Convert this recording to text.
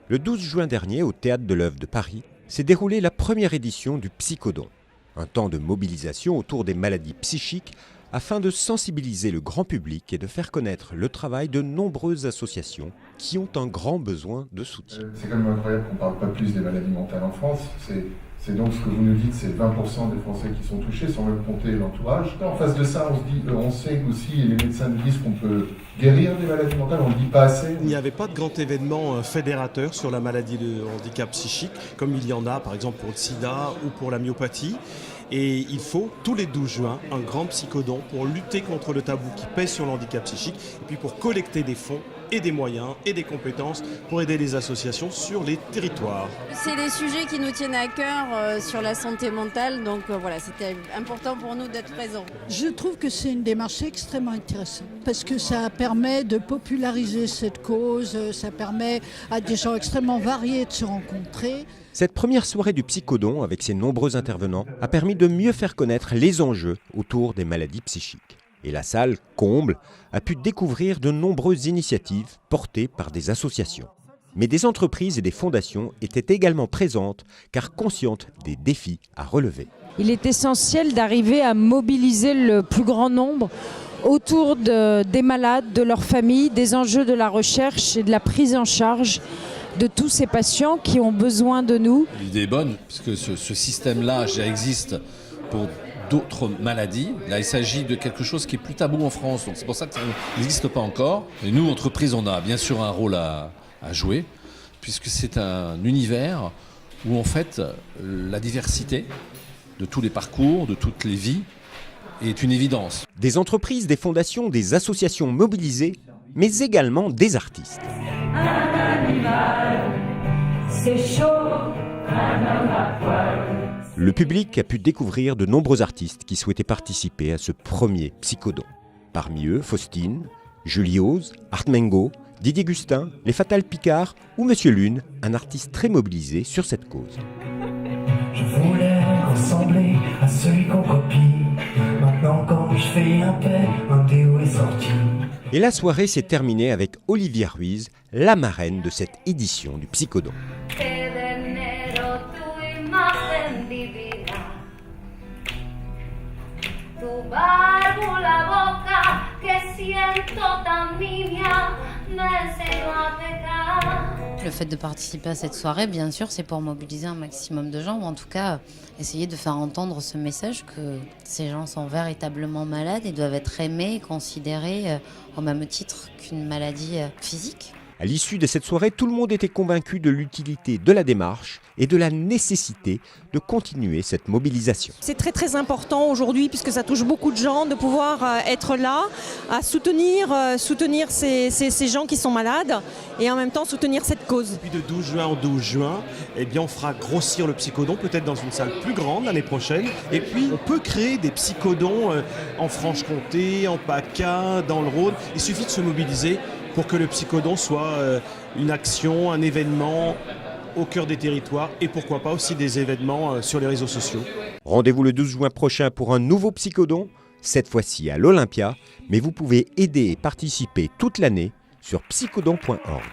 Le 12 juin dernier, au Théâtre de l'Œuvre de Paris, s'est déroulée la première édition du Psychodon, un temps de mobilisation autour des maladies psychiques afin de sensibiliser le grand public et de faire connaître le travail de nombreuses associations qui ont un grand besoin de soutien. C'est quand même incroyable qu'on ne parle pas plus des maladies mentales en France. C'est donc ce que vous nous dites, c'est 20% des Français qui sont touchés, sans même compter l'entourage. En face de ça, on sait aussi, et les médecins nous disent qu'on peut guérir des maladies mentales, on ne le dit pas assez. Il n'y avait pas de grand événement fédérateur sur la maladie de handicap psychique, comme il y en a par exemple pour le sida ou pour la myopathie. Et il faut, tous les 12 juin, un grand psychodon pour lutter contre le tabou qui pèse sur le handicap psychique, et puis pour collecter des fonds et des moyens et des compétences pour aider les associations sur les territoires. C'est des sujets qui nous tiennent à cœur sur la santé mentale, donc voilà, c'était important pour nous d'être présents. Je trouve que c'est une démarche extrêmement intéressante parce que ça permet de populariser cette cause, ça permet à des gens extrêmement variés de se rencontrer. Cette première soirée du Psychodon, avec ses nombreux intervenants, a permis de mieux faire connaître les enjeux autour des maladies psychiques. Et la salle, comble, a pu découvrir de nombreuses initiatives portées par des associations. Mais des entreprises et des fondations étaient également présentes, car conscientes des défis à relever. Il est essentiel d'arriver à mobiliser le plus grand nombre autour des malades, de leurs familles, des enjeux de la recherche et de la prise en charge de tous ces patients qui ont besoin de nous. L'idée est bonne, puisque ce système-là existe pour d'autres maladies. Là, il s'agit de quelque chose qui est plus tabou en France, donc c'est pour ça que ça n'existe pas encore. Et nous, entreprises, on a bien sûr un rôle à jouer, puisque c'est un univers où en fait la diversité de tous les parcours, de toutes les vies, est une évidence. Des entreprises, des fondations, des associations mobilisées, mais également des artistes. C'est chaud, Le public a pu découvrir de nombreux artistes qui souhaitaient participer à ce premier Psychodon. Parmi eux, Faustine, Julie Ose, Art Mengo, Didier Gustin, les Fatal Picard ou Monsieur Lune, un artiste très mobilisé sur cette cause. Je voulais ressembler à celui qu'on copie. Maintenant quand je fais un paix, un déo est sorti. Et la soirée s'est terminée avec Olivia Ruiz, la marraine de cette édition du Psychodon. Le fait de participer à cette soirée, bien sûr, c'est pour mobiliser un maximum de gens, ou en tout cas essayer de faire entendre ce message que ces gens sont véritablement malades et doivent être aimés et considérés au même titre qu'une maladie physique. À l'issue de cette soirée, tout le monde était convaincu de l'utilité de la démarche et de la nécessité de continuer cette mobilisation. C'est très très important aujourd'hui puisque ça touche beaucoup de gens de pouvoir être là, à soutenir ces gens qui sont malades et en même temps soutenir cette cause. Puis de 12 juin au 12 juin, on fera grossir le Psychodon, peut-être dans une salle plus grande l'année prochaine. Et puis on peut créer des Psychodons en Franche-Comté, en PACA, dans le Rhône. Il suffit de se mobiliser pour que le Psychodon soit une action, un événement au cœur des territoires et pourquoi pas aussi des événements sur les réseaux sociaux. Rendez-vous le 12 juin prochain pour un nouveau Psychodon, cette fois-ci à l'Olympia, mais vous pouvez aider et participer toute l'année sur psychodon.org.